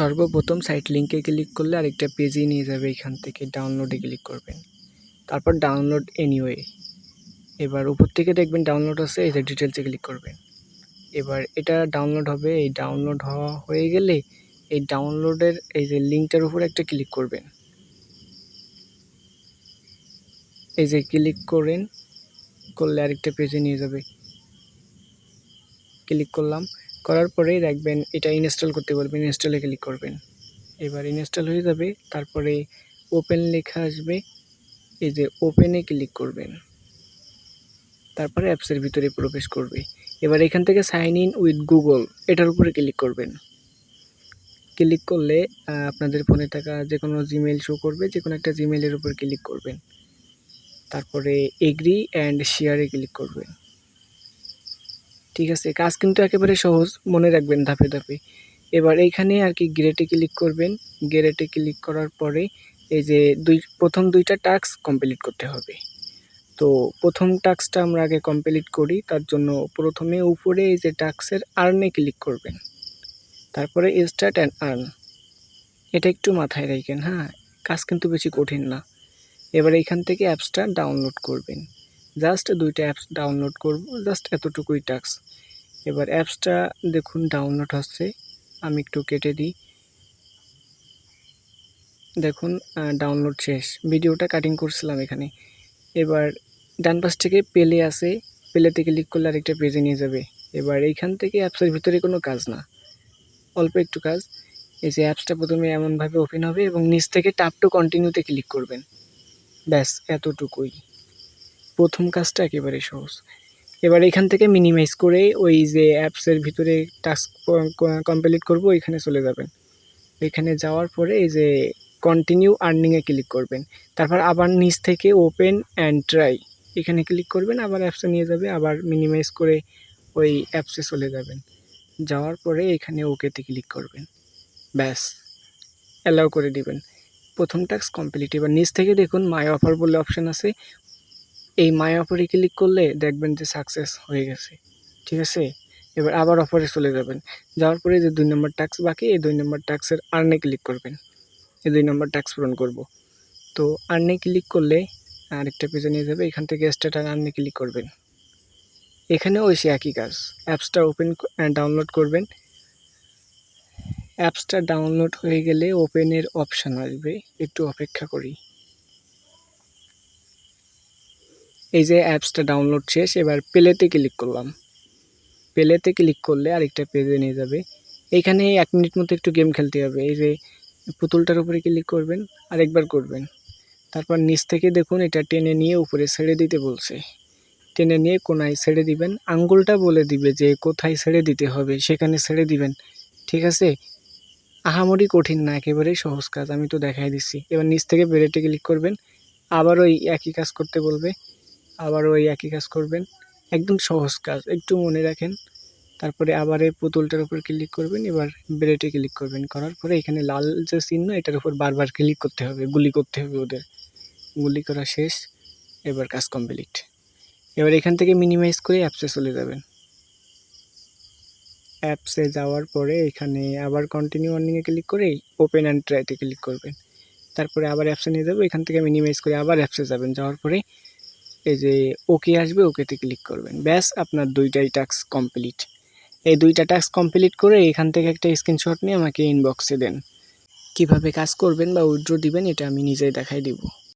সর্বপ্রথম সাইট লিঙ্কে ক্লিক করলে আরেকটা পেজে নিয়ে যাবে। এখান থেকে ডাউনলোডে ক্লিক করবেন, তারপর ডাউনলোড এনিওয়ে। এবার উপর থেকে দেখবেন ডাউনলোড আছে, এই যে ডিটেলসে ক্লিক করবেন। এবার এটা ডাউনলোড হবে। এই ডাউনলোড হওয়া হয়ে গেলে এই ডাউনলোডের এই যে লিঙ্কটার উপর একটা ক্লিক করবেন। এই যে ক্লিক করলে আরেকটা পেজে নিয়ে যাবে। ক্লিক করলাম, করার পরেই দেখবেন এটা ইনস্টল করতে বলবেন, ইনস্টলে ক্লিক করবেন। এবার ইনস্টল হয়ে যাবে, তারপরে ওপেন লেখা আসবে, এই যে ওপেনে ক্লিক করবেন, তারপরে অ্যাপসের ভিতরে প্রবেশ করবে। এবার এখান থেকে সাইন ইন উইথ গুগল এটার উপরে ক্লিক করবেন। ক্লিক করলে আপনাদের ফোনে থাকা যে কোনো জিমেইল শো করবে, যে কোনো একটা জিমেইলের উপর ক্লিক করবেন, তারপরে এগ্রি অ্যান্ড শেয়ারে ক্লিক করবেন। ঠিক আছে, কাজ কিন্তু একেবারে সহজ, মনে রাখবেন ধাপে ধাপে। এবার এইখানে আর কি গেটে ক্লিক করবেন। গেটে ক্লিক করার পরে এই যে প্রথম দুইটা টাস্ক কমপ্লিট করতে হবে। তো প্রথম টাস্কটা আমরা আগে কমপ্লিট করি, তার জন্য প্রথমে উপরে এই যে টাস্কের আর্নে ক্লিক করবেন, তারপরে স্টার্ট অ্যান্ড আর্ন, এটা একটু মাথায় রাখেন। হ্যাঁ, কাজ কিন্তু বেশি কঠিন না। এবার এইখান থেকে অ্যাপসটা ডাউনলোড করবেন। জাস্ট দুইটা অ্যাপস ডাউনলোড করব, জাস্ট এতটুকুই টাস্ক। এবার অ্যাপসটা দেখুন ডাউনলোড হচ্ছে, আমি একটু কেটে দিই। দেখুন ডাউনলোড শেষ, ভিডিওটা কাটিং করছিলাম এখানে। এবার ডান পাশ থেকে প্লে আছে, প্লেতে ক্লিক করলে আরেকটা পেজে নিয়ে যাবে। এবার এইখান থেকে অ্যাপসের ভিতরে কোনো কাজ না, অল্প একটু কাজ। এই যে অ্যাপসটা প্রথমে এমনভাবে ওপেন হবে এবং নিচ থেকে ট্যাপ টু কন্টিনিউতে ক্লিক করবেন। ব্যাস এতটুকুই, প্রথম কাজটা একেবারে সহজ। এবার এখান থেকে মিনিমাইজ করে ওই যে অ্যাপসের ভিতরে টাস্ক কমপ্লিট করব এখানে চলে যাবেন। এখানে যাওয়ার পরে এই যে কন্টিনিউ আর্নিংয়ে ক্লিক করবেন, তারপর আবার নিচ থেকে ওপেন অ্যান্ড ট্রাই এখানে ক্লিক করবেন, আবার অ্যাপসে নিয়ে যাবে, আবার মিনিমাইজ করে ওই অ্যাপসে চলে যাবেন। যাওয়ার পরে এখানে ওকেতে ক্লিক করবেন, ব্যাস অ্যালাউ করে দিবেন। প্রথম টাস্ক কমপ্লিট। এবার নিচ থেকে দেখুন মাই অফার বলে অপশান আছে, এই মাই অফারে ক্লিক করলে দেখবেন যে সাকসেস হয়ে গেছে। ঠিক আছে, এবার আবার অফারে চলে যাবেন। যাওয়ার পরে যে 2 নম্বর টাস্ক বাকি, এই 2 নম্বর টাস্কের আর্নে ক্লিক করবেন। এই 2 নম্বর টাস্ক পূরণ করব। তো আর্নে ক্লিক করলে আরেকটা পেজে নিয়ে যাবে, এখান থেকে স্টার্ট আর আর্নে ক্লিক করবেন। এখানেও ওই একই কাজ, অ্যাপসটা ওপেন ডাউনলোড করবেন। অ্যাপসটা ডাউনলোড হয়ে গেলে ওপেনের অপশান আসবে, একটু অপেক্ষা করি। এই যে অ্যাপসটা ডাউনলোড শেষ, এবার প্লেতে ক্লিক করলাম। প্লেতে ক্লিক করলে আরেকটা পেজে নিয়ে যাবে। এইখানে 1 মিনিট মতো একটু গেম খেলতে হবে। এই যে পুতুলটার উপরে ক্লিক করবেন, আরেকবার করবেন, তারপর নিচ থেকে দেখুন এটা টেনে নিয়ে উপরে ছেড়ে দিতে বলছে, টেনে নিয়ে কোনায় ছেড়ে দিবেন। আঙ্গুলটা বলে দিবে যে কোথায় ছেড়ে দিতে হবে, সেখানে ছেড়ে দিবেন। ঠিক আছে, আহামরি কঠিন না, একেবারেই সহজ কাজ, আমি তো দেখাই দিচ্ছি। এবার নিচ থেকে বেরেটে ক্লিক করবেন, আবার ওই একই কাজ করতে বলবে, আবার ওই একই কাজ করবেন। একদম সহজ কাজ, একটু মনে রাখেন। তারপরে আবার এই পুতুলটার উপর ক্লিক করবেন, এবার বেরেটে ক্লিক করবেন, করার পরে এখানে লাল যে চিহ্ন এটার উপর বারবার ক্লিক করতে হবে, গুলি করতে হবে ওদের। গুলি করা শেষ, এবার কাজ কমপ্লিট। এবার এখান থেকে মিনিমাইজ করে অ্যাপসে চলে যাবেন। অ্যাপসে যাওয়ার পরে এখানে আবার কন্টিনিউ আর্নিংয়ে ক্লিক করে ওপেন অ্যান্ড ট্রাইতে ক্লিক করবেন, তারপরে আবার অ্যাপসে নিয়ে যাবো। এখান থেকে মিনিমাইজ করে আবার অ্যাপসে যাবেন, যাওয়ার পরে এই যে ওকে আসবে, ওকেতে ক্লিক করবেন। ব্যাস আপনার 2টাই টাস্ক কমপ্লিট। এই 2টা টাস্ক কমপ্লিট করে এখান থেকে একটা স্ক্রিনশট নিয়ে আমাকে ইনবক্সে দেন। কিভাবে কাজ করবেন বা উইথড্র দিবেন এটা আমি নিজেই দেখাই দিব।